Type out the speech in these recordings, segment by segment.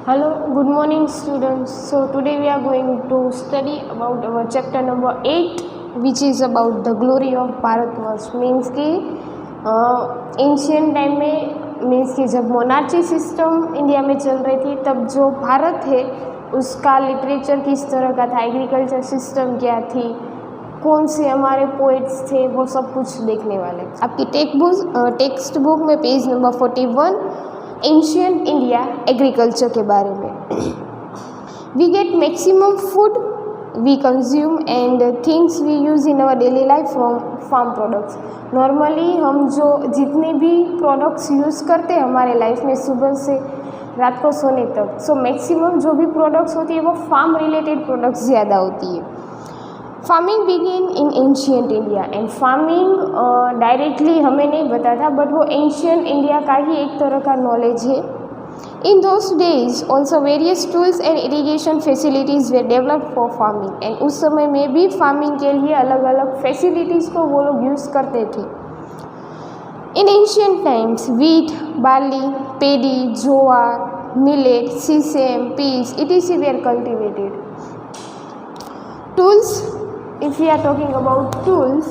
Hello, good morning students. So today we are going to study about our chapter number 8 which is about the glory of Bharatvarsh. Means कि ancient time में means कि जब monarchy system India में चल रही थी तब जो भारत है उसका लिटरेचर किस तरह का था, एग्रीकल्चर सिस्टम क्या थी, कौन से हमारे पोइट्स थे, वो सब कुछ देखने वाले। आपकी टेक्स्ट बुक में page number 41 ancient India agriculture के बारे में। We get maximum food we consume and things we use in our daily life from farm products. Normally हम जो जितने भी प्रोडक्ट्स यूज़ करते हैं हमारे लाइफ में सुबह से रात को सोने तक, सो मैक्सिमम जो भी प्रोडक्ट्स होती है वो फार्म रिलेटेड प्रोडक्ट्स ज़्यादा होती है। Farming begin in ancient India and farming directly हमें नहीं बता था बट वो एंशियंट इंडिया का ही एक तरह का नॉलेज है। In those days also various tools and irrigation facilities way developed for farming and उस समय में भी फार्मिंग के लिए अलग अलग फैसिलिटीज़ को वो लोग यूज़ करते थे। In ancient times wheat, barley, paddy, jowar, millet, sesame, peas etc were cultivated. Tools, if we are talking about tools,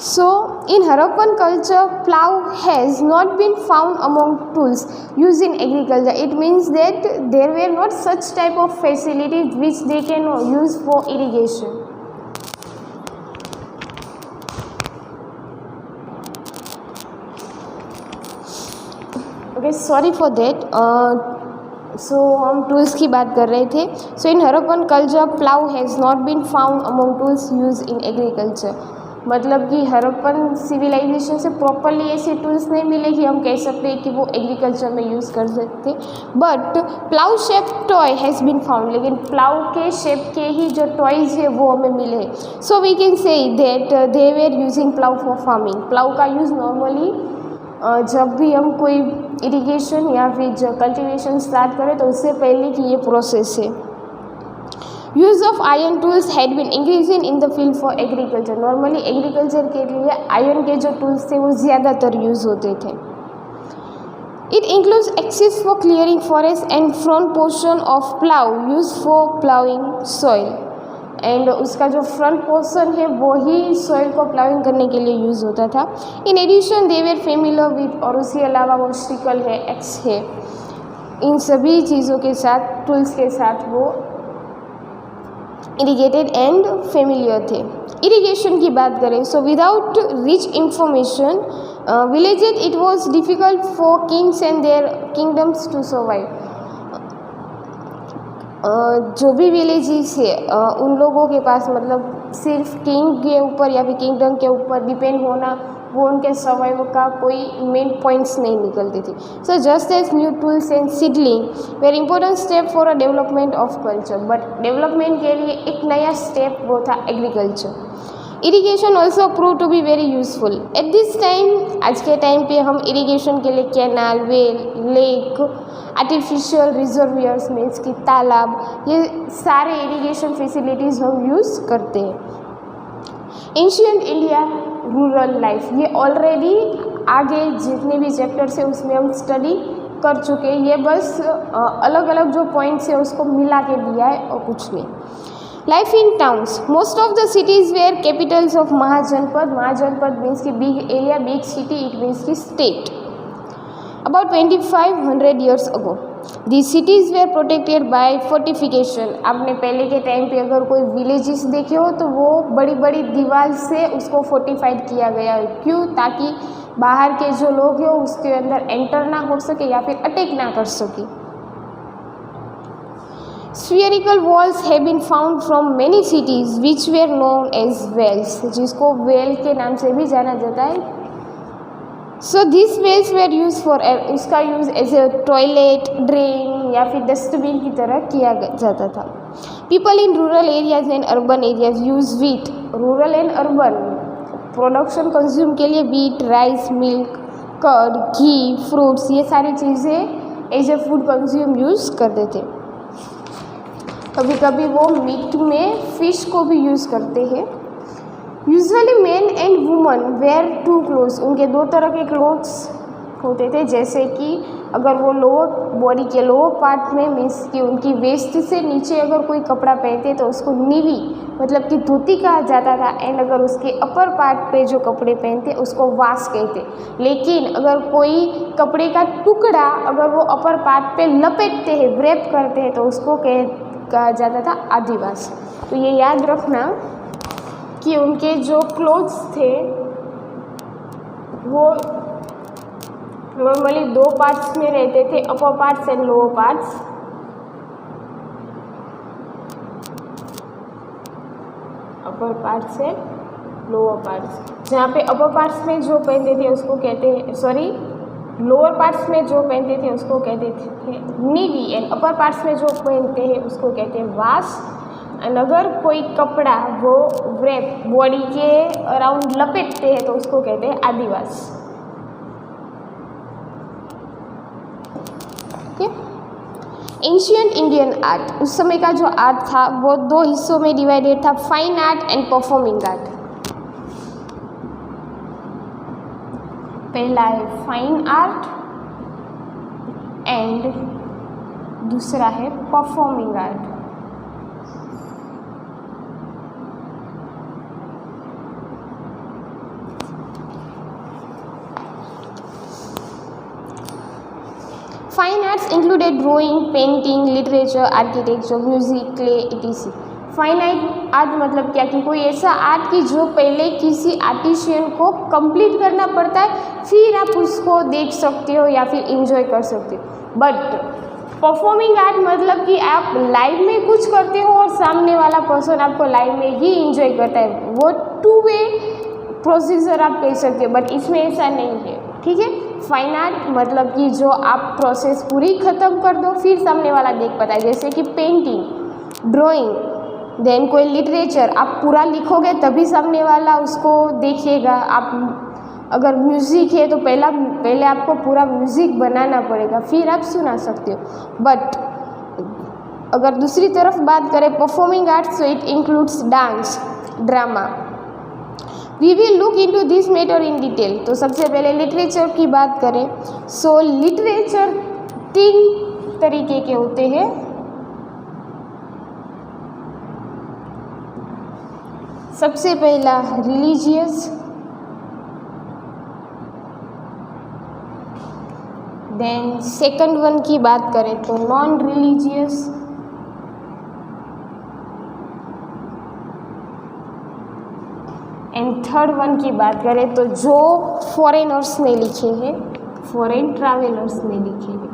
so in Harappan culture plough has not been found among tools used in agriculture. It means that there were not such type of facilities which they can use for irrigation. Okay, sorry for that. So हम tools की बात कर रहे थे। So in Harappan culture plough has not been found among tools use in agriculture. मतलब कि Harappan civilisation से properly ऐसे टूल्स नहीं मिले कि हम कह सकते हैं कि वो एग्रीकल्चर में यूज़ कर सकते। But plough shape toy has been found, लेकिन प्लाउ के शेप के ही जो टॉयज़ है वो हमें मिले। So we can say that they were using plough for farming. Plough का यूज़ नॉर्मली जब भी हम कोई इरिगेशन या फिर कल्टीवेशन स्टार्ट करें तो उससे पहले की ये प्रोसेस है। Use of iron tools had been increasing in the field for agriculture. Normally agriculture के लिए आयरन के जो टूल्स थे वो ज़्यादातर यूज़ होते थे। It includes axes for clearing forest and front portion of plough use for ploughing soil. And उसका जो फ्रंट पोर्शन है वो ही सॉइल को प्लाउइंग करने के लिए यूज़ होता था। In addition they were familiar with, और उसके अलावा वो सिकल है, एक्स है, इन सभी चीज़ों के साथ टूल्स के साथ वो इरीगेटेड एंड फेमिलियर थे। इरीगेशन की बात करें so without rich information villages it was difficult for kings and their kingdoms to survive. जो भी विलेजेस है उन लोगों के पास मतलब सिर्फ किंग के ऊपर या फिर किंगडम के ऊपर डिपेंड होना वो उनके सर्वाइवल का कोई मेन पॉइंट्स नहीं निकलती थी। So just as new tools and seedling very important step for a development of culture, but development के लिए एक नया स्टेप वो था agriculture. Irrigation also prove to be very useful at this time. आज के टाइम पे हम इरीगेशन के लिए canal, well, lake, artificial reservoirs means कि तालाब, ये सारे इरीगेशन फैसिलिटीज़ हम यूज़ करते हैं। एंशियंट इंडिया रूरल लाइफ, ये ऑलरेडी आगे जितने भी चैप्टर्स हैं उसमें हम स्टडी कर चुके हैं। ये बस अलग अलग जो पॉइंट्स है उसको मिला के दिया है और कुछ नहीं। Life in towns, most of the cities were capitals of Mahajanapada. Mahajanapada means की big area, big city, it means की state. About 2500 years ago, these cities were protected by fortification. आपने पहले के टाइम पे अगर कोई विलेजेस देखे हो तो वो बड़ी बड़ी दीवार से उसको फोर्टिफाइड किया गया है। क्यों? ताकि बाहर के जो लोग हैं उसके अंदर एंटर ना हो सके या फिर अटैक ना कर सके। Spherical walls have been found from many cities which were known as wells, जिसको वेल के नाम से भी जाना जाता है। So this wells were use for, उसका use as a toilet, drain या फिर डस्टबिन की तरह किया जाता था। People in rural areas and urban areas use wheat. Rural and urban production consume के लिए wheat, rice, milk, curd, ghee, fruits, ये सारी चीज़ें as a food consume use करते थे। कभी कभी वो मीट में फ़िश को भी यूज़ करते हैं। Usually men and woman wear two clothes, उनके दो तरह के क्लोथ्स होते थे, जैसे कि अगर वो लोअर बॉडी के लोअर पार्ट में मीन्स कि उनकी वेस्ट से नीचे अगर कोई कपड़ा पहनते तो उसको नीवी मतलब कि धोती कहा जाता था, एंड अगर उसके अपर पार्ट पे जो कपड़े पहनते उसको वास कहते। लेकिन अगर कोई कपड़े का टुकड़ा अगर वो अपर पार्ट पे लपेटते हैं, व्रैप करते हैं, तो उसको कहा जाता था आदिवास। तो ये याद रखना कि उनके जो क्लोथ्स थे वो नॉर्मली दो पार्ट्स में रहते थे, upper parts and lower parts. Upper parts and lower parts, जहाँ पे अपर पार्ट्स में जो पहनते थे उसको कहते हैं, सॉरी, लोअर पार्ट्स में जो पहनते थे उसको कहते थे नीवी, एंड अपर पार्ट्स में जो पहनते हैं उसको कहते हैं वास। एंड अगर कोई कपड़ा वो व्रैप बॉडी के अराउंड लपेटते हैं तो उसको कहते हैं आदिवास। एंशियंट इंडियन आर्ट, उस समय का जो आर्ट था वो दो हिस्सों में डिवाइडेड था, fine art and performing art. पहला है फाइन आर्ट एंड दूसरा है performing art. Fine arts included drawing, painting, literature, architecture, music, clay etc। Fine art मतलब क्या कि कोई ऐसा आर्ट की जो पहले किसी आर्टिशियन को कंप्लीट करना पड़ता है, फिर आप उसको देख सकते हो या फिर इंजॉय कर सकते हो। बट परफॉर्मिंग आर्ट मतलब कि आप लाइव में कुछ करते हो और सामने वाला पर्सन आपको लाइव में ही इंजॉय करता है, वो टू वे प्रोसीजर आप कह सकते हो, बट इसमें ऐसा नहीं है। ठीक है, फाइन आर्ट मतलब कि जो आप प्रोसेस पूरी ख़त्म कर दो फिर सामने वाला देख पाता है, जैसे कि पेंटिंग, ड्राइंग, देन कोई लिटरेचर, आप पूरा लिखोगे तभी सामने वाला उसको देखिएगा। आप अगर म्यूज़िक है तो पहले आपको पूरा म्यूज़िक बनाना पड़ेगा फिर आप सुना सकते हो। बट अगर दूसरी तरफ बात करें performing arts, so it includes dance, drama. We will look into this matter in detail. तो सबसे पहले लिटरेचर की बात करें, सो लिटरेचर 3 तरीके के होते हैं। सबसे पहला रिलीजियस, देन सेकंड वन की बात करें तो non religious, and third one की बात करें तो जो फॉरेनर्स ने लिखे हैं, फॉरेन ट्रैवलर्स ने लिखे हैं।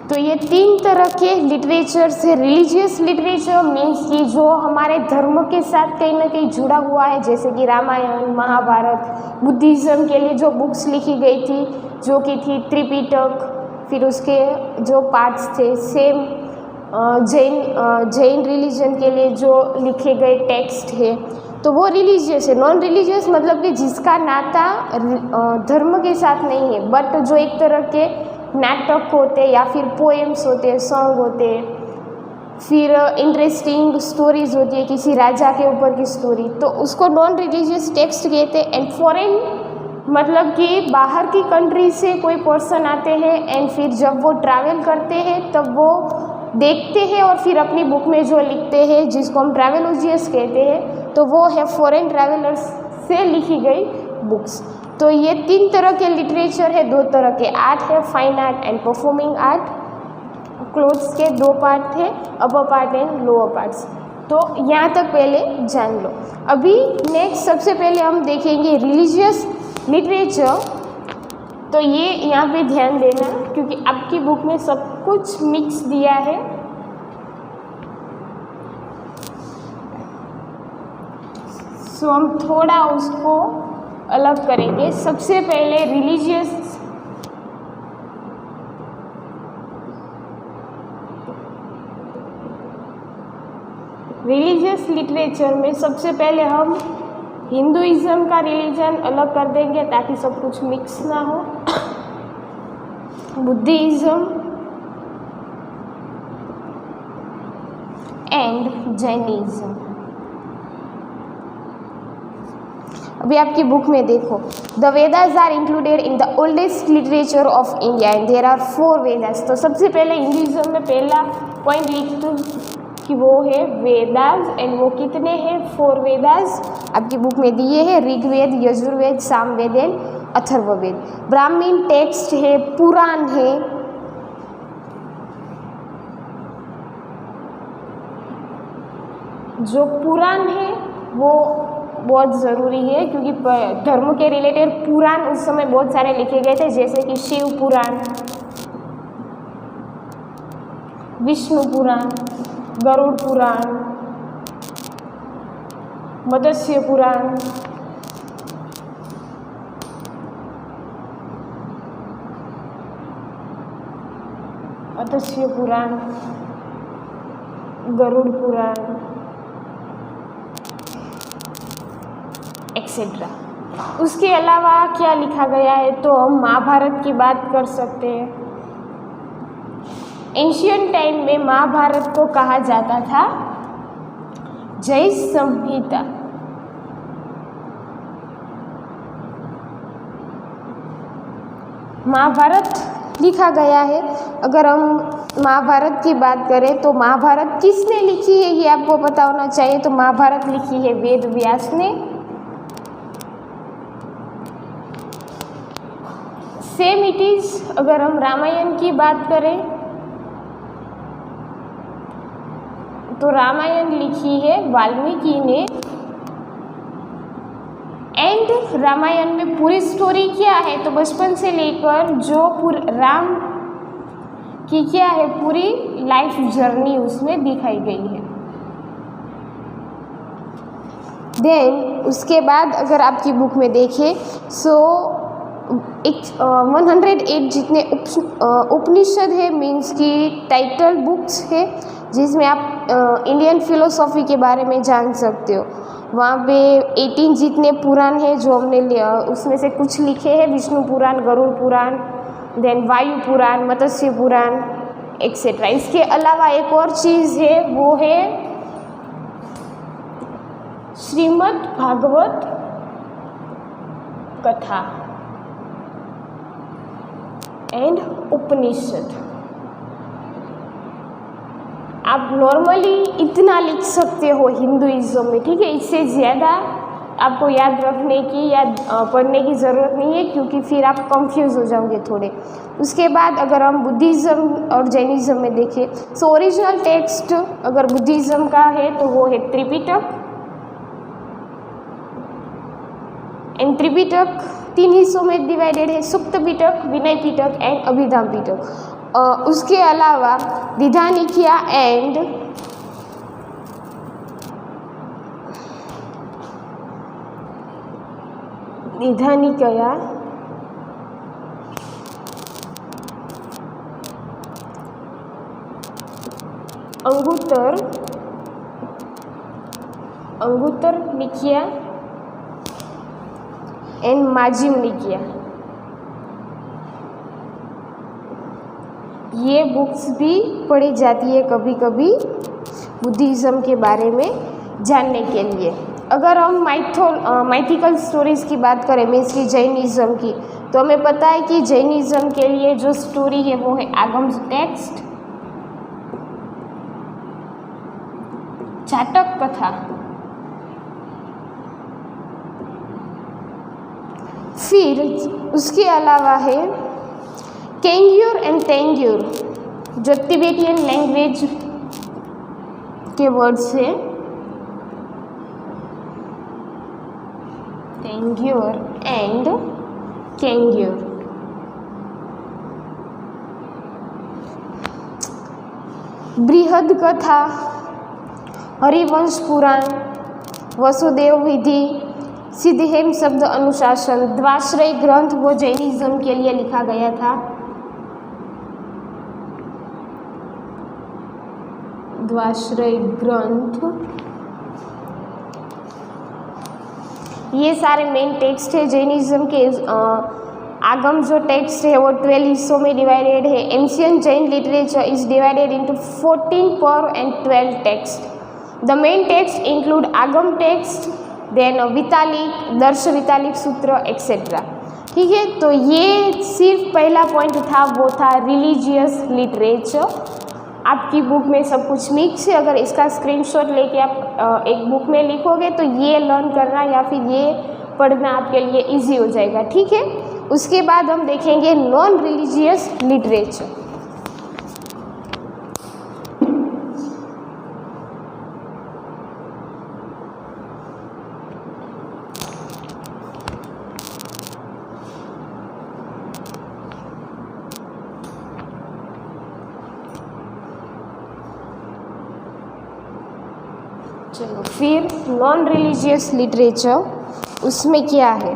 तो ये 3 तरह के लिटरेचर से, रिलीजियस लिटरेचर मीन्स कि जो हमारे धर्म के साथ कहीं ना कहीं जुड़ा हुआ है, जैसे कि रामायण, महाभारत। बुद्धिज़्म के लिए जो बुक्स लिखी गई थी जो कि थी त्रिपिटक, फिर उसके जो पार्ट्स थे सेम जैन रिलीजन के लिए जो लिखे गए टेक्स्ट है, तो वो रिलीजियस है। नॉन रिलीजियस मतलब कि जिसका नाता धर्म के साथ नहीं है, बट जो एक तरह के नाटक होते या फिर पोएम्स होते, सॉन्ग होते, फिर इंटरेस्टिंग स्टोरीज होती है किसी राजा के ऊपर की स्टोरी, तो उसको नॉन रिलीजियस टेक्स्ट कहते हैं। एंड फॉरेन मतलब कि बाहर की कंट्री से कोई पर्सन आते हैं एंड फिर जब वो ट्रैवल करते हैं तब वो देखते हैं और फिर अपनी बुक में जो लिखते हैं, जिसको हम ट्रैवलोजियस कहते हैं, तो वो है फॉरेन ट्रैवलर्स से लिखी गई बुक्स। तो ये 3 तरह के लिटरेचर है, 2 तरह के आर्ट है, fine art and performing art. Clothes के 2 पार्ट थे, upper part and lower parts. तो यहाँ तक पहले जान लो। अभी नेक्स्ट सबसे पहले हम देखेंगे रिलीजियस लिटरेचर। तो ये यहाँ पे ध्यान देना क्योंकि आपकी बुक में सब कुछ मिक्स दिया है। सो हम थोड़ा उसको अलग करेंगे। सबसे पहले रिलीजियस लिटरेचर में सबसे पहले हम हिंदुइज्म का रिलीजन अलग कर देंगे ताकि सब कुछ मिक्स ना हो। Buddhism, and Jainism. अभी आपकी बुक में देखो, the Vedas are included in the oldest literature of India and there are 4 Vedas. तो सबसे पहले हिंदुइज्म में पहला पॉइंट लिख दो कि वो है वेदास, एंड वो कितने हैं? 4 वेदास आपकी बुक में दिए हैं, ऋग्वेद, यजुर्वेद, सामवेद एंड अथर्ववेद। ब्राह्मण टेक्स्ट है, पुराण है, जो पुराण है वो बहुत ज़रूरी है क्योंकि धर्म के रिलेटेड पुराण उस समय बहुत सारे लिखे गए थे, जैसे कि शिव पुराण, विष्णु पुराण, गरुड़ पुराण, मत्स्य पुराण, मत्स्य पुराण, गरुड़ पुराण एक्सेट्रा। उसके अलावा क्या लिखा गया है? तो हम महाभारत की बात कर सकते हैं। एंशियंट टाइम में महाभारत को कहा जाता था जय संहिता। महाभारत लिखा गया है। अगर हम महाभारत की बात करें तो महाभारत किसने लिखी है ये आपको पता होना चाहिए। तो महाभारत लिखी है वेद व्यास ने। सेम इट इज अगर हम रामायण की बात करें तो रामायण लिखी है वाल्मीकि ने। एंड रामायण में पूरी स्टोरी क्या है? तो बचपन से लेकर जो राम की क्या है पूरी लाइफ जर्नी उसमें दिखाई गई है। देन उसके बाद अगर आपकी बुक में देखें सो 108 जितने उपनिषद है, मीन्स की टाइटल बुक्स है जिसमें आप इंडियन फिलोसॉफी के बारे में जान सकते हो। वहाँ पे 18 जितने पुराण हैं जो हमने उसमें से कुछ लिखे हैं, विष्णु पुराण, गरुड़ पुराण, देन वायु पुराण, मत्स्य पुराण एक्सेट्रा। इसके अलावा एक और चीज़ है वो है श्रीमद् भागवत कथा एंड उपनिषद। आप नॉर्मली इतना लिख सकते हो हिंदुइज्म में, ठीक है। इससे ज़्यादा आपको याद रखने की या पढ़ने की ज़रूरत नहीं है क्योंकि फिर आप कंफ्यूज हो जाओगे थोड़े। उसके बाद अगर हम बुद्धिज़्म और जैनिज़्म में देखें सो ओरिजिनल टेक्स्ट अगर बुद्धिज़्म का है तो वो है त्रिपिटक। एंड त्रिपिटक 3 हिस्सों में डिवाइडेड है, सुक्त पिटक, विनय पिटक एंड अभिधाम पिटक। उसके अलावा दीधानिकिया एंड दीधानिकया अंगुत्तर निकिया एंड माजिम निकिया, ये बुक्स भी पढ़ी जाती है कभी कभी बुद्धिज़्म के बारे में जानने के लिए। अगर हम माइथिकल स्टोरीज़ की बात करें मीन्स की जैनिज़्म की, तो हमें पता है कि जैनिज़्म के लिए जो स्टोरी है वो है आगम टेक्स्ट, जातक कथा, फिर उसके अलावा है केंग्यूर एंड तेंग्यूर जो तिबेटियन लैंग्वेज के वर्ड्स है। तेंग्यूर एंड केंग्यूर। बृहद कथा, हरिवंश पुराण, वसुदेव विधि, सिद्धहेम शब्द अनुशासन, द्वाश्रय ग्रंथ वो जैनिज्म के लिए लिखा गया था। द्वाश्रय ग्रंथ ये सारे मेन टेक्स्ट है जैनिज्म के। आगम जो टेक्स्ट है वो 12 हिस्सों में डिवाइडेड है। Ancient Jain literature is divided into 14 पर्व and 12 text. The main text include आगम टेक्स्ट, देन वितालिक, दर्श वितालिक सूत्र एक्सेट्रा। ठीक है, तो ये सिर्फ पहला पॉइंट था, वो था रिलीजियस लिटरेचर। आपकी बुक में सब कुछ मिक्स है, अगर इसका स्क्रीनशॉट लेके आप एक बुक में लिखोगे तो ये लर्न करना या फिर ये पढ़ना आपके लिए इजी हो जाएगा। ठीक है, उसके बाद हम देखेंगे नॉन रिलीजियस लिटरेचर। चलो फिर नॉन रिलीजियस लिटरेचर, उसमें क्या है?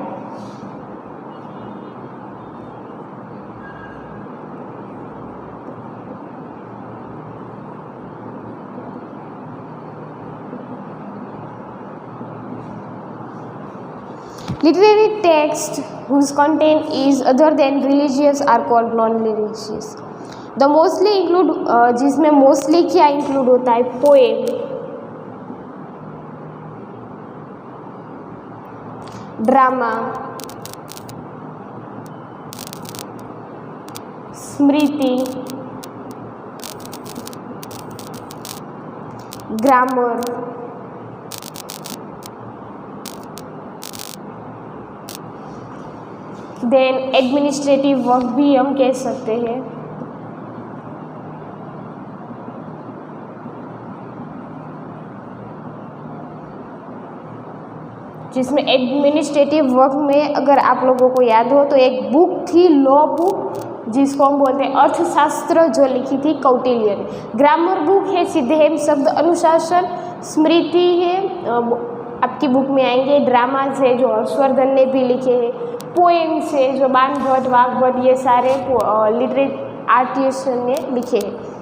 Literary text whose content is other than religious are called non-religious. The mostly include जिसमें mostly क्या include होता है? पोएम, ड्रामा, स्मृति, ग्रामर, देन एडमिनिस्ट्रेटिव वर्क भी हम कह सकते हैं। जिसमें एडमिनिस्ट्रेटिव वर्क में अगर आप लोगों को याद हो तो एक बुक थी, लॉ बुक, जिसको हम बोलते हैं अर्थशास्त्र, जो लिखी थी कौटिल्य ने। ग्रामर बुक है सीधे हेम शब्द अनुशासन। स्मृति है, आपकी बुक में आएंगे। ड्रामाज है जो हर्षवर्धन ने भी लिखे हैं। पोएम्स है जो बाणभट्ट, वाघभट्ट, ये सारे लिटरेचर आर्टिस्ट ने लिखे हैं।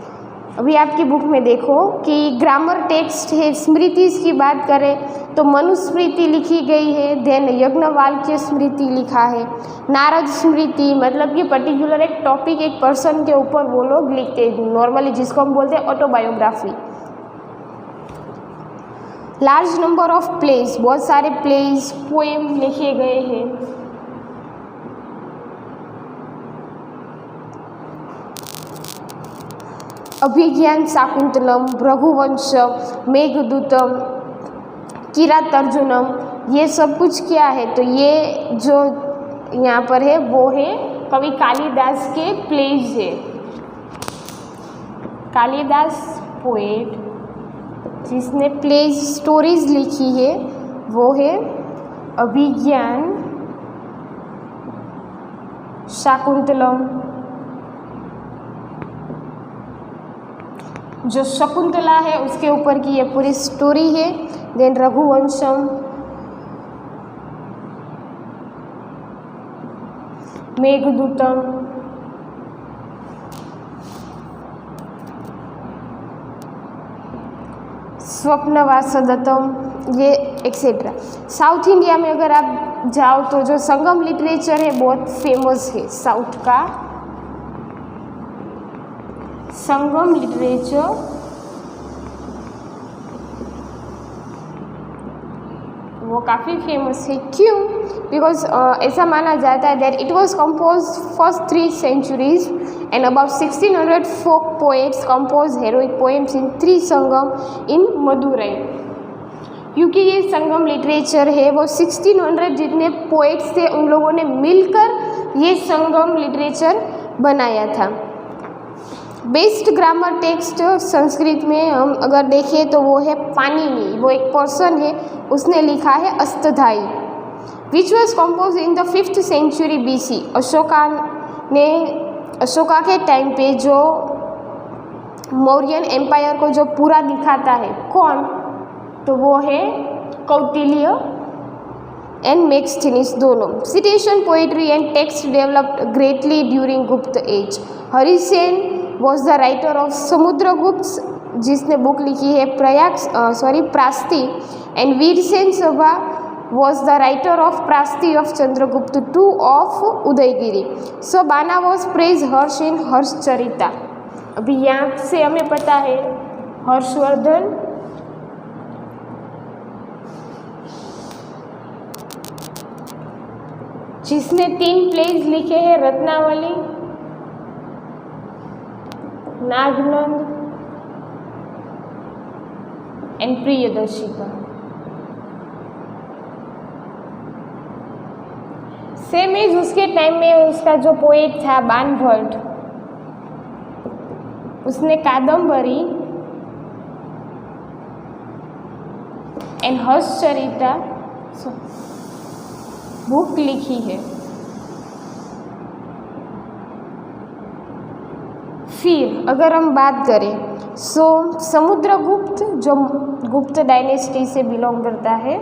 अभी आपकी बुक में देखो कि ग्रामर टेक्स्ट है। स्मृति की बात करें तो मनुस्मृति लिखी गई है, देन यज्ञवाल्क्य स्मृति लिखा है। नारद स्मृति मतलब कि पर्टिकुलर एक टॉपिक, एक पर्सन के ऊपर वो लोग लिखते हैं नॉर्मली, जिसको हम बोलते हैं autobiography. Large number of place, बहुत सारे प्लेस, पोएम लिखे गए हैं। अभिज्ञान शाकुंतलम, रघुवंशम, मेघदूतम, किरातार्जुनम, ये सब कुछ क्या है? तो ये जो यहाँ पर है वो है कवि कालिदास के प्लेज है। कालिदास पोएट जिसने प्लेज स्टोरीज लिखी है वो है अभिज्ञान शाकुंतलम, जो शकुंतला है उसके ऊपर की ये पूरी स्टोरी है। देन रघुवंशम, मेघदूतम, स्वप्नवासदत्तम, ये एक्सेट्रा। साउथ इंडिया में अगर आप जाओ तो जो संगम लिटरेचर है बहुत फेमस है। साउथ का संगम लिटरेचर वो काफ़ी फेमस है। क्यों? बिकॉज ऐसा माना जाता है that it was compose first 3 centuries and about 1600 folk poets composed heroic poems in 3 Sangam in Madurai. क्योंकि ये संगम लिटरेचर है वो 1600 जितने पोएट्स थे उन लोगों ने मिलकर ये संगम लिटरेचर बनाया था। बेस्ट ग्रामर टेक्स्ट संस्कृत में हम अगर देखें तो वो है पाणिनि, वो एक पर्सन है, उसने लिखा है Ashtadhyayi, which was compose in the 5th century BC। Ashoka के टाइम पे जो मौर्यन एम्पायर को जो पूरा दिखाता है कौन? तो वो है कौटिल्य एंड मेगास्थनीज दोनों। Citation poetry and text developed greatly during Gupta age. Harisena was the writer of Samudragupta, जिसने बुक लिखी है प्रास्ति, एंड वीरसेन सभा was the writer of Prasti of Chandragupta II of Udaygiri. So Bana was praised Harsh in Harshcharita. अभी यहाँ से हमें पता है हर्षवर्धन जिसने 3 प्लेज लिखे हैं, Ratnavali, Nagananda and Priyadarshika. Same as उसके टाइम में उसका जो पोएट था बाणभट्ट, उसने कादम्बरी एंड हर्षचरिता बुक लिखी है। फिर अगर हम बात करें समुद्रगुप्त जो गुप्त डायनेस्टी से बिलोंग करता है,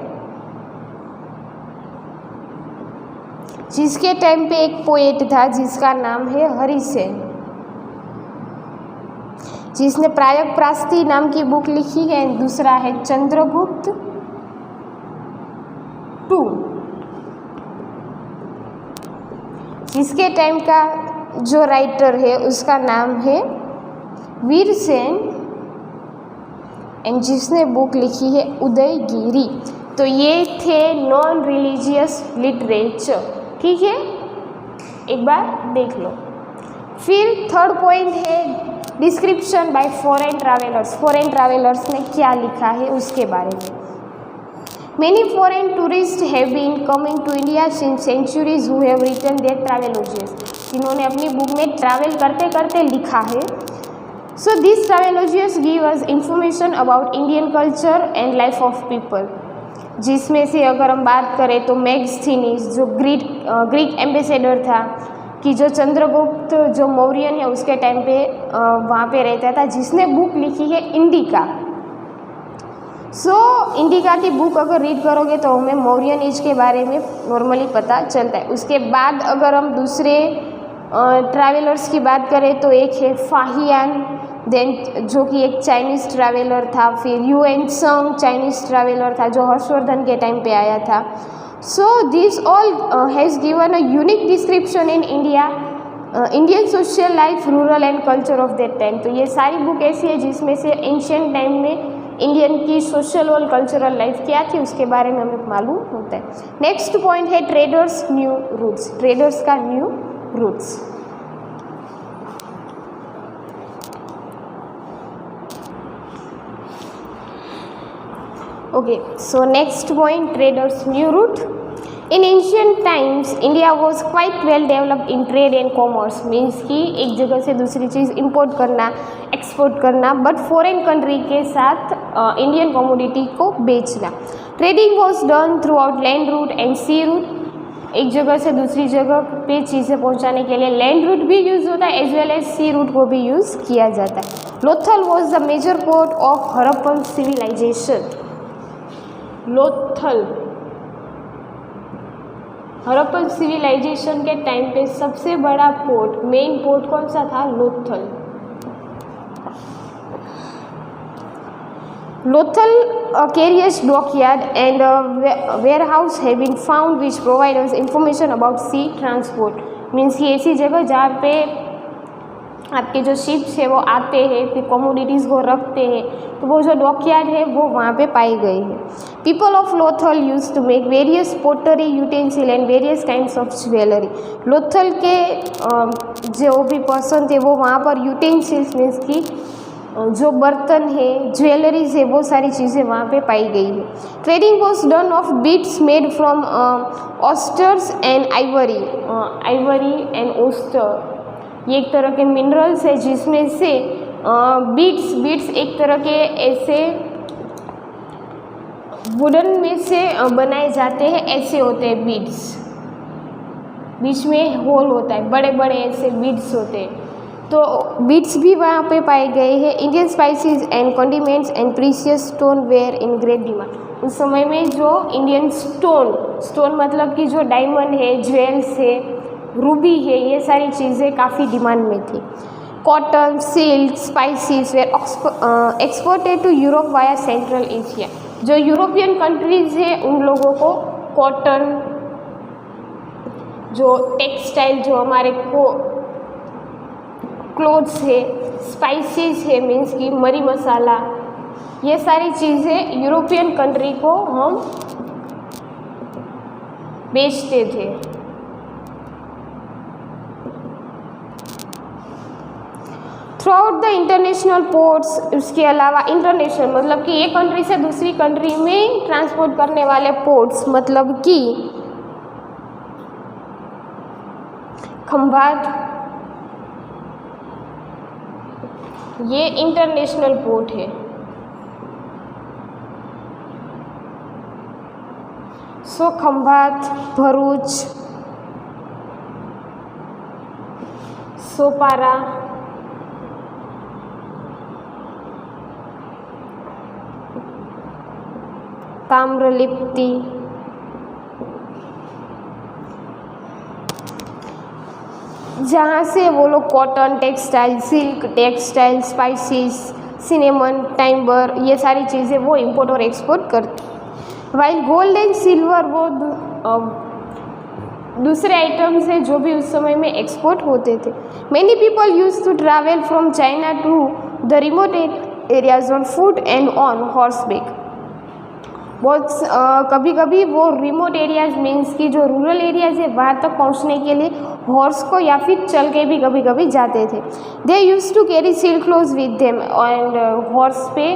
जिसके टाइम पे एक पोएट था जिसका नाम है हरिसेन, जिसने प्रायग प्रास्ती नाम की बुक लिखी है। दूसरा है चंद्रगुप्त II, जिसके टाइम का जो राइटर है उसका नाम है वीरसेन एंड जिसने बुक लिखी है उदयगिरी। तो ये थे नॉन रिलीजियस लिटरेचर, ठीक है, एक बार देख लो। फिर थर्ड पॉइंट है description bye foreign travellers. Foreign travellers ने क्या लिखा है उसके बारे में। Many foreign tourists have been coming to India since centuries who have written their travelogies. जिन्होंने अपनी बुक में ट्रैवल करते करते लिखा है। So these travelogies give us information about Indian culture and life of people. जिसमें से अगर हम बात करें तो मैगस्थीनिस जो ग्रीक एम्बेसडर था, कि जो चंद्रगुप्त जो मौर्यन है उसके टाइम पे वहाँ पे रहता था, जिसने बुक लिखी है इंडिका। इंडिका की बुक अगर रीड करोगे तो हमें मौर्यन एज के बारे में नॉर्मली पता चलता है। उसके बाद अगर हम दूसरे ट्रैवलर्स की बात करें तो एक है फाहियान, देन जो कि एक चाइनीज़ ट्रैवलर था। फिर यूएन संग चाइनीज़ ट्रैवलर था जो हर्षवर्धन के टाइम पे आया था। This all has given a unique description in India, Indian social life, rural and culture of that time. तो ये सारी बुक ऐसी है जिसमें से एंशियंट टाइम में इंडियन की सोशल और कल्चरल लाइफ क्या थी उसके बारे में हमें मालूम होता है। नेक्स्ट पॉइंट है ट्रेडर्स न्यू रूट्स। ट्रेडर्स का new routes. Okay, so next point, traders new route. In ancient times, India was quite well developed in trade and commerce. Means कि एक जगह से दूसरी चीज़ import करना, export करना, but foreign country के साथ Indian commodity को बेचना. Trading was done throughout land route and sea route. एक जगह से दूसरी जगह पे चीज़ें पहुंचाने के लिए लैंड रूट भी यूज़ होता है as well as sea route को भी यूज़ किया जाता है। Lothal was the major port of Harappan civilisation. Lothal Harappan civilisation के टाइम पे सबसे बड़ा पोर्ट, मेन पोर्ट कौन सा था? Lothal. Lothal carriers dockyard and warehouse have been found which provide us information about sea transport. Means ये ऐसी जगह जहाँ पे आपके जो शिप्स है वो आते हैं, फिर कमोडिटीज़ को रखते हैं, तो वो जो डॉकयार्ड है वो वहाँ पे पाई गई है। People of Lothal use to make various pottery utensil and various kinds of jewellery. Lothal के जो भी पर्सन थे वो वहाँ पर यूटेंसिल्स मीन्स की जो बर्तन है, ज्वेलरीज है, वो सारी चीज़ें वहाँ पे पाई गई है। Trading was done of beads made from oysters and Ivory. Ivory and oyster ये एक तरह के मिनरल्स है जिसमें से बीड्स एक तरह के ऐसे वुडन में से बनाए जाते हैं, ऐसे होते हैं बीड्स, बीच में होल होता है, बड़े बड़े ऐसे बीड्स होते हैं, तो बीड्स भी वहाँ पे पाए गए हैं। Indian spices and condiments and precious stone were in great demand. उस समय में जो इंडियन स्टोन मतलब कि जो डायमंड है, ज्वेल्स है, रूबी है, ये सारी चीज़ें काफ़ी डिमांड में थी। Cotton, silk, spices were exported to Europe via Central Asia. जो यूरोपियन कंट्रीज़ है उन लोगों को कॉटन, जो टेक्सटाइल, जो हमारे को क्लोथ्स है, स्पाइसेस है मीन्स कि मरी मसाला, ये सारी चीज़ें यूरोपियन कंट्री को हम बेचते थे। Through out the international ports, उसके अलावा इंटरनेशनल मतलब कि एक कंट्री से दूसरी कंट्री में ट्रांसपोर्ट करने वाले पोर्ट्स, मतलब कि खंभात, ये इंटरनेशनल पोर्ट है। सो खंभात, भरूच, सोपारा, ताम्रलिप्ति, जहाँ से वो लोग cotton, textile, silk, textile, spices, cinnamon, timber, ये सारी चीज़ें वो इंपोर्ट और एक्सपोर्ट करते। वाइल गोल्ड एंड सिल्वर वो दूसरे आइटम्स हैं जो भी उस समय में एक्सपोर्ट होते थे। Many people use to travel from China to the remote areas on foot and on horseback. बहुत कभी कभी वो रिमोट एरियाज मीन्स की जो रूरल एरियाज है वहाँ तक पहुँचने के लिए हॉर्स को या फिर चल के भी कभी कभी जाते थे। They use to carry silk clothes with them, and horse पे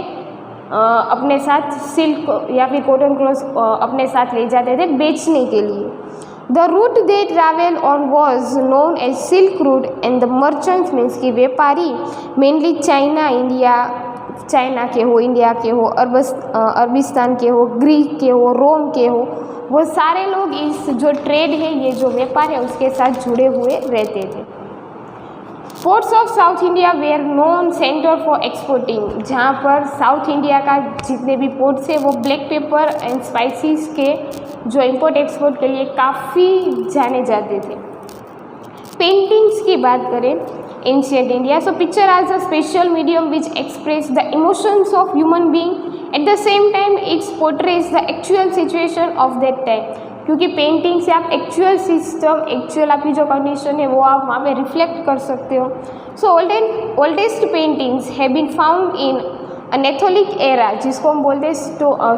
अपने साथ सिल्क या फिर कॉटन क्लोथ्स अपने साथ ले जाते थे बेचने के लिए। The route they travel on was known as silk route and the merchants means की व्यापारी मेनली चाइना, इंडिया, चाइना के हो, इंडिया के हो, अरबिस्तान के हो, ग्रीक के हो, रोम के हो, वो सारे लोग इस जो ट्रेड है, ये जो व्यापार है उसके साथ जुड़े हुए रहते थे। Ports of South India were known centre for exporting, जहाँ पर साउथ इंडिया का जितने भी पोर्ट्स है वो ब्लैक पेपर एंड स्पाइसेस के जो इंपोर्ट एक्सपोर्ट के लिए काफ़ी जाने जाते थे। पेंटिंग्स की बात करें ancient India, so picture as a special medium which express the emotions of human being at the same time it's portrays the actual situation of that time, क्योंकि पेंटिंग से आप एक्चुअल सिस्टम, एक्चुअल आपकी जो condition है वो आप वहाँ पे रिफ्लेक्ट कर सकते हो। So oldest paintings have been found in neolithic era, जिसको हम बोलते हैं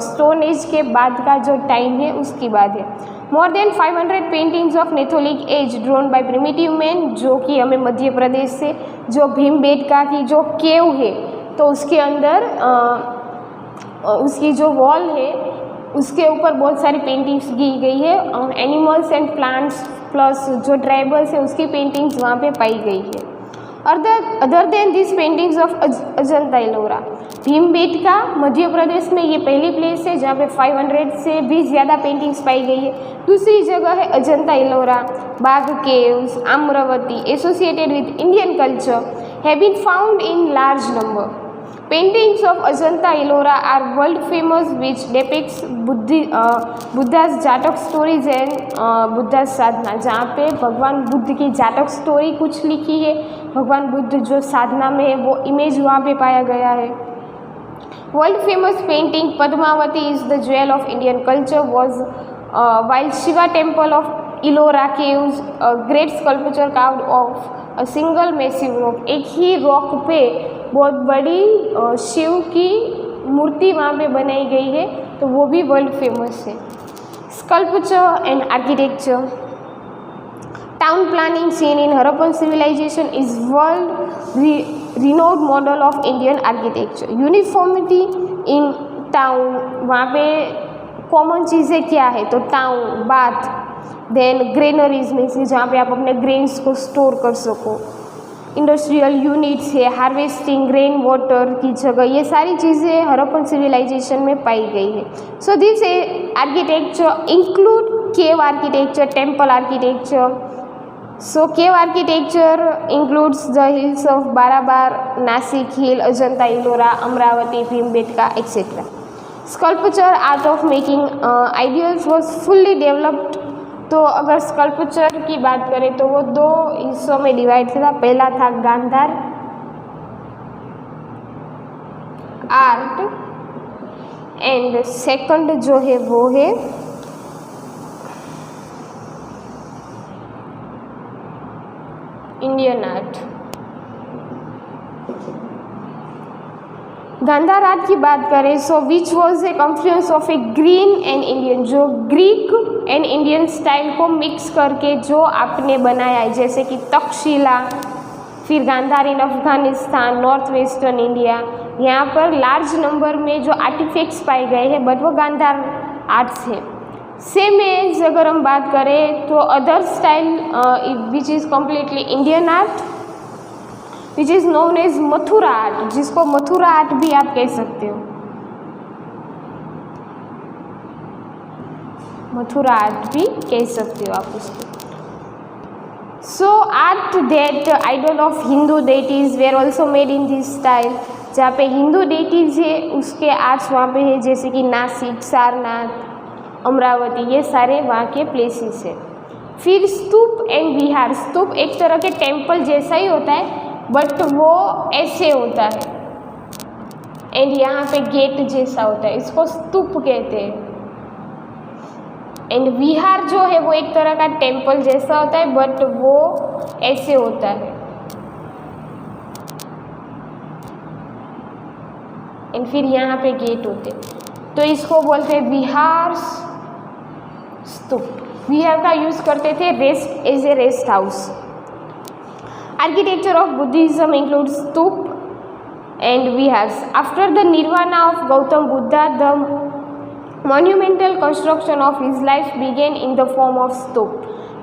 स्टोन एज के बाद का जो टाइम है उसकी बात है। More than 500 paintings of neolithic age drawn by primitive man, जो कि हमें मध्य प्रदेश से जो भीमबेटका की जो केव है तो उसके अंदर उसकी जो वॉल है उसके ऊपर बहुत सारी पेंटिंग्स की गई है। एनिमल्स एंड प्लांट्स प्लस जो ट्राइबल्स है उसकी पेंटिंग्स वहाँ पे पाई गई है। Other than this paintings of Ajanta Ellora, Bhimbetka Madhya Pradesh में ये पहली प्लेस है जहाँ पे 500 से भी ज़्यादा पेंटिंग्स पाई गई है। दूसरी जगह है Ajanta Ellora, Bagh caves, Amaravati associated with Indian culture have been found in large number. Paintings of Ajanta Ellora are world famous, which depicts Buddha's जातक stories and Buddha's साधना, जहाँ पे भगवान बुद्ध की जातक स्टोरी कुछ लिखी है, भगवान बुद्ध जो साधना में है वो इमेज वहाँ पे पाया गया है। World famous painting Padmavati is the jewel of Indian culture was while Shiva temple of Ellora caves a great sculpture carved of a single massive rock, एक ही रॉक पे बहुत बड़ी शिव की मूर्ति वहाँ पे बनाई गई है, तो वो भी वर्ल्ड फेमस है। Sculpture and architecture, town planning seen in Harappan civilisation is world renowned model of Indian architecture. Uniformity in town, वहाँ पे कॉमन चीज़ें क्या है तो टाउन, बाथ, देन ग्रेनरीज में से जहाँ पे आप अपने ग्रेन्स को स्टोर कर सको, इंडस्ट्रियल यूनिट्स है, हार्वेस्टिंग, रेन वाटर की जगह, ये सारी चीज़ें हरप्पन सिविलाइजेशन में पाई गई है। So this architecture include cave architecture, temple architecture. So cave architecture includes the hills of Barabar, Nasik hill, Ajanta Ellora, Amaravati, Bhimbetka etcetera. Sculpture art of making ideals was fully developed. तो अगर स्कल्पचर की बात करें तो वो दो हिस्सों में डिवाइड था। पहला था गांधार आर्ट एंड सेकंड जो है वो है इंडियन आर्ट। गांधार आर्ट की बात करें so which was a confluence of a green and Indian, जो ग्रीक एंड इंडियन स्टाइल को मिक्स करके जो आपने बनाया है, जैसे कि तक्षशिला, फिर Gandhara in Afghanistan, north western India, यहाँ पर लार्ज नंबर में जो आर्टिफैक्ट्स पाए गए हैं बट वो गांधार आर्ट्स है। सेम एज अगर हम बात करें तो other style which is completely Indian art which is known as Mathura art, जिसको मथुरा आर्ट भी आप कह सकते हो, मथुरा आर्ट भी कह सकते हो आप उसको। So art that idol of Hindu deities were also made in this style, जहाँ पे हिंदू डेटीज है उसके आर्ट्स वहाँ पे है, जैसे कि नासिक, सारनाथ, अमरावती, ये सारे वहाँ के प्लेसेस है। फिर स्तूप एंड विहार, स्तूप एक तरह के टेम्पल जैसा ही होता है बट वो ऐसे होता है, एंड यहाँ पे गेट जैसा होता है, इसको स्तूप कहते हैं। एंड विहार जो है वो एक तरह का टेम्पल जैसा होता है बट वो ऐसे होता है। एंड फिर यहाँ पे गेट होते हैं, तो इसको बोलते हैं विहार स्तूप। विहार का यूज़ करते थे rest as a rest house. Architecture of Buddhism includes stup and vihars. After the nirvana of Gautam Buddha, the monumental construction of his life began in the form of stup.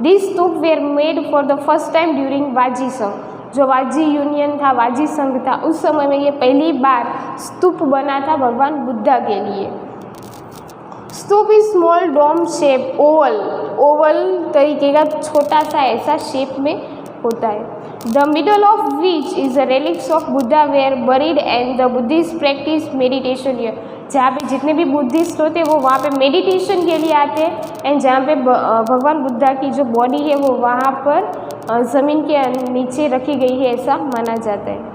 These stup were made for the first time during वाजी संघ, जो वाजी union था, वाजी संघ था, उस समय में ये पहली बार स्तूप बना था भगवान बुद्धा के लिए। Stupa is small dome shape, oval तरीके का छोटा सा ऐसा शेप में होता है। The middle of which is the relics of Buddha were buried and the Buddhists practice meditation here. जहाँ पे जितने भी बुद्धिस्ट होते हैं वो वहाँ पे मेडिटेशन के लिए आते हैं, एंड जहाँ पे भगवान बुद्धा की जो बॉडी है वो वहाँ पर ज़मीन के नीचे रखी गई है, ऐसा माना जाता है।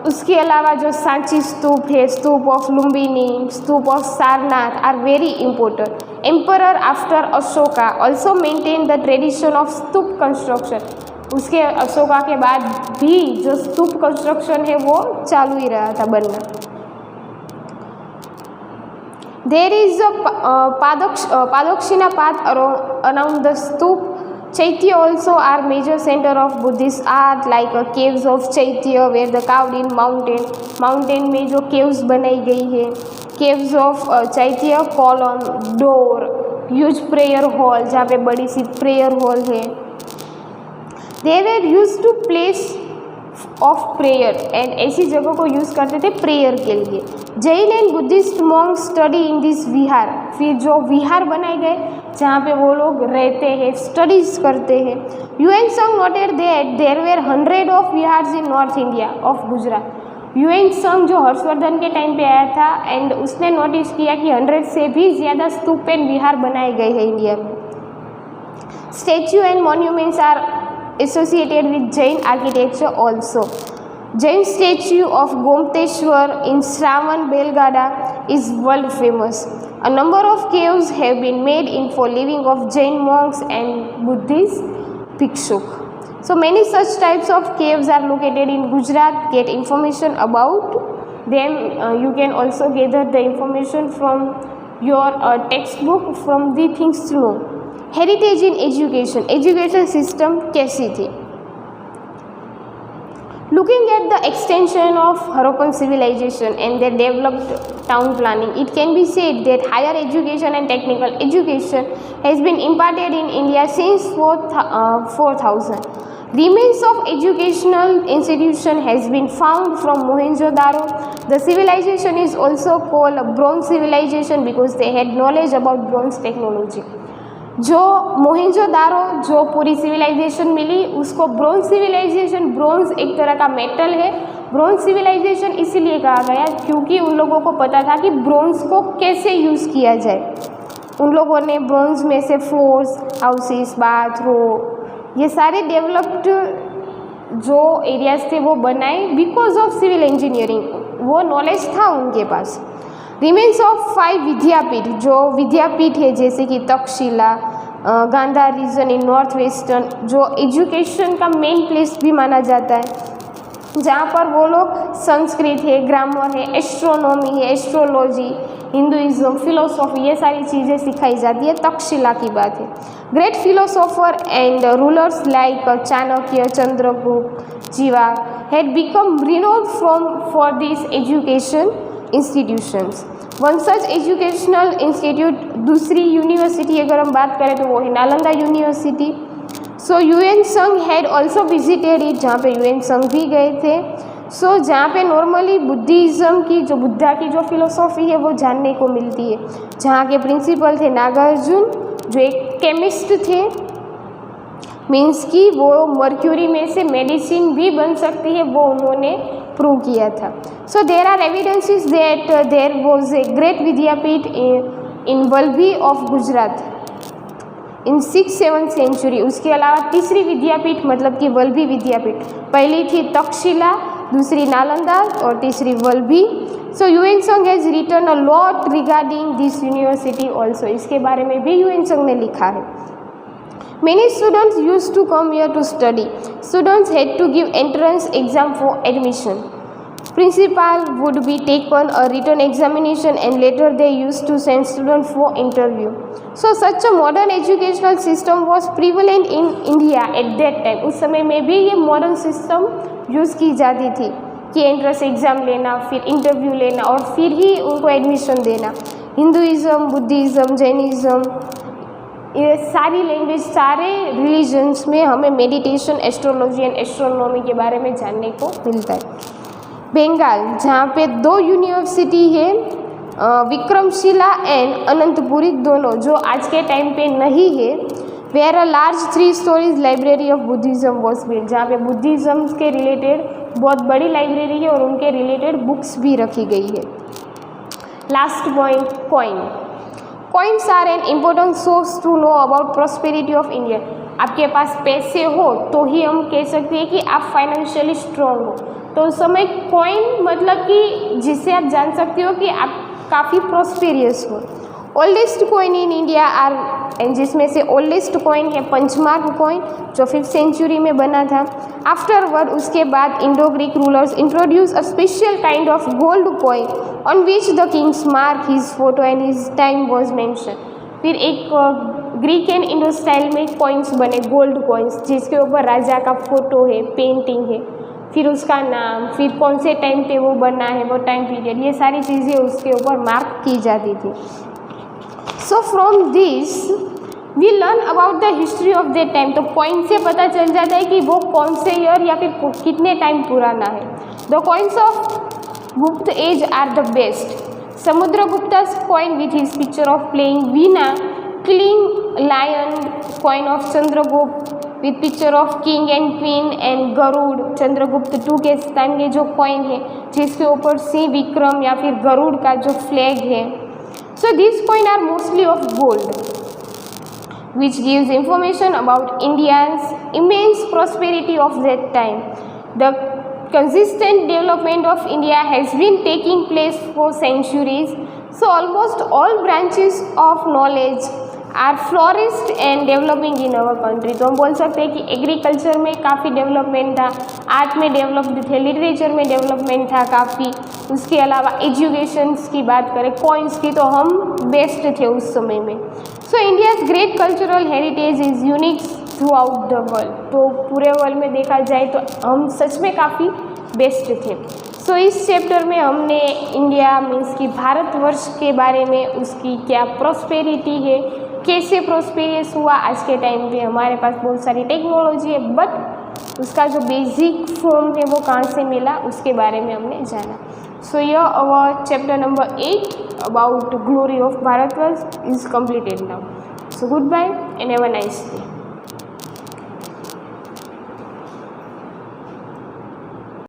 उसके अलावा जो सांची स्तूप है, stupa of Lumbini, stupa of Sarnath are very important. Emperor after Ashoka also maintain the tradition of stupa construction. उसके अशोका के बाद भी जो स्तूप कंस्ट्रक्शन है वो चालू ही रहा था बनना। There is a pradakshina path around the stupa. Chaitya also are major center of Buddhist art, like caves of Chaitya where the carved in mountain में जो caves बनाई गई है, caves of Chaitya, column, door, huge prayer hall जहाँ पे बड़ी सी prayer hall है। They were used to place of prayer, and ऐसी जगह को यूज़ करते थे प्रेयर के लिए। Jain and Buddhist monks study in this vihar. फिर जो विहार बनाए गए जहाँ पे वो लोग रहते हैं, स्टडीज करते हैं। Hiuen Tsang noted that there were 100 of vihars in North India of Gujarat. Hiuen Tsang जो हर्षवर्धन के टाइम पे आया था, एंड उसने नोटिस किया कि 100 से भी ज़्यादा स्तूप एंड विहार बनाए गए हैं इंडिया में। Statue and monuments are associated with Jain architecture also. Jain statue of Gomteshwar in Shravan Belgada is world famous. A number of caves have been made in for living of Jain monks and Buddhist bhikshuk. So many such types of caves are located in Gujarat. Get information about them. You can also gather the information from your textbook, from the things to know. Heritage in education, education system कैसी थी? Looking at the extension of Harappan civilisation and the developed town planning, it can be said that higher education and technical education has been imparted in India since 4000. Remains of educational institution has been found from Mohenjo-daro. The civilization is also called Bronze civilization because they had knowledge about bronze technology. जो मोहेंजो-दारो जो पूरी civilisation मिली उसको bronze civilisation, bronze एक तरह का metal है, bronze civilisation इसीलिए कहा गया क्योंकि उन लोगों को पता था कि ब्रोंज को कैसे यूज़ किया जाए। उन लोगों ने ब्रोंज में से फोर्ट्स, हाउसेस, बाथरूम, ये सारे डेवलप्ड जो एरियाज थे वो बनाए बिकॉज ऑफ सिविल इंजीनियरिंग, वो नॉलेज था उनके पास। रिमेन्स ऑफ 5 विद्यापीठ, जो विद्यापीठ है जैसे कि तक्षशिला, गांधार रीजन इन नॉर्थ वेस्टर्न, जो एजुकेशन का मेन प्लेस भी माना जाता है, जहाँ पर वो लोग संस्कृत है, ग्रामर है, एस्ट्रोनॉमी है, एस्ट्रोलॉजी, हिंदुइज्म, फिलोसॉफी, ये सारी चीज़ें सिखाई जाती है। तक्षशिला की बात है। Great philosopher and rulers like Chanakya, Chandragupta, Jiva had become renowned for this education institutions. One such educational institute, दूसरी यूनिवर्सिटी अगर हम बात करें तो वो है Nalanda university. So Hiuen Tsang had also visited it, जहाँ पे ह्यूएन-त्संग भी गए थे। सो जहाँ पे नॉर्मली बुद्धिज़्म की, जो बुद्धा की जो फिलोसॉफी है वो जानने को मिलती है, जहाँ के प्रिंसिपल थे नागार्जुन, जो एक केमिस्ट थे, मीन्स कि वो मर्क्यूरी में से मेडिसिन भी बन सकती है, वो उन्होंने प्रूव किया था। So there are evidences that there was a great vidyapeeth in Vallabhi of Gujarat in 6th-7th century. उसके अलावा तीसरी विद्यापीठ मतलब कि वल्लभी विद्यापीठ, पहली थी तक्षशिला, दूसरी नालंदा और तीसरी Vallabhi. So Hiuen Tsang has written a lot regarding this university also, इसके बारे में भी ह्यूएन-त्संग ने लिखा है। Many students used to come here to study. Students had to give entrance exam for admission. Principal would be taken a written examination and later they used to send students for interview. So such a modern educational system was prevalent in India at that time. उस समय में भी ये modern system use की जाती थी कि entrance exam लेना, फिर इंटरव्यू लेना और फिर ही उनको एडमिशन देना। हिंदुइज़्म, बुद्धिज़्म, जैनिज़्म, ये सारी लैंग्वेज, सारे रिलीजन्स में हमें मेडिटेशन, एस्ट्रोलॉजी एंड एस्ट्रोनॉमी के बारे में जानने को मिलता है। बंगाल, जहाँ पे 2 यूनिवर्सिटी है, विक्रमशिला एंड अनंतपुरी, दोनों जो आज के टाइम पे नहीं है। Where a large 3 stories library of Buddhism was built, जहाँ पे बुद्धिज़्म के रिलेटेड बहुत बड़ी लाइब्रेरी है और उनके रिलेटेड बुक्स भी रखी गई है। Last point, coin. Coins are an important source to know about prosperity of India. आपके पास पैसे हो तो ही हम कह सकते हैं कि आप फाइनेंशियली स्ट्रॉन्ग हो। तो उस समय कॉइन मतलब कि जिससे आप जान सकते हो कि आप काफ़ी प्रॉस्पेरियस हो। Oldest coin in India are, and जिसमें से ओल्डेस्ट कॉइन है पंचमार्क कॉइन, जो 5th सेंचुरी में बना था। आफ्टरवर्ड, उसके बाद Indo Greek rulers introduce a special kind of gold coin on which the kings mark his photo and his time was mention. फिर एक ग्रीक एंड इंडो स्टाइल में coins बने, गोल्ड कॉइन्स, जिसके ऊपर राजा का फोटो है, पेंटिंग है, फिर उसका नाम, फिर कौन से टाइम पे वो बना है, वो टाइम पीरियड, ये सारी चीज़ें उसके ऊपर मार्क की जाती थी। So from this we learn about the history of that time. तो कॉइन से पता चल जाता है कि वो कौन से ईयर या फिर कितने टाइम पुराना है। The coins of Gupta age are the best. Samudragupta's coin with his picture of playing Veena, killing lion, coin of Chandragupta with picture of king and queen and Garuda, Chandragupta 2 के टाइम के जो कॉइन है जिसके ऊपर सिंह, विक्रम या फिर गरुड़ का जो फ्लैग है। So these coins are mostly of gold, which gives information about India's immense prosperity of that time. The consistent development of India has been taking place for centuries. So almost all branches of knowledge are flourished and developing in our country. तो हम बोल सकते हैं कि agriculture में काफ़ी development था, art में डेवलप्ड थे, लिटरेचर में डेवलपमेंट था काफ़ी। उसके अलावा एजुकेशंस की बात करें, कॉइन्स की, तो हम बेस्ट थे उस समय में। So India's great cultural heritage is unique throughout the world. तो पूरे वर्ल्ड में देखा जाए तो हम सच में काफ़ी बेस्ट थे। सो इस चैप्टर में हमने इंडिया मीन्स कि भारतवर्ष के बारे में, उसकी क्या प्रॉस्पेरिटी है, कैसे प्रॉस्पेरियस हुआ। आज के टाइम पे हमारे पास बहुत सारी टेक्नोलॉजी है, बट उसका जो बेसिक फॉर्म है वो कहाँ से मिला, उसके बारे में हमने जाना। सो यह our chapter number 8 about glory of Bharatvarsh is completed now. So goodbye and have a nice day.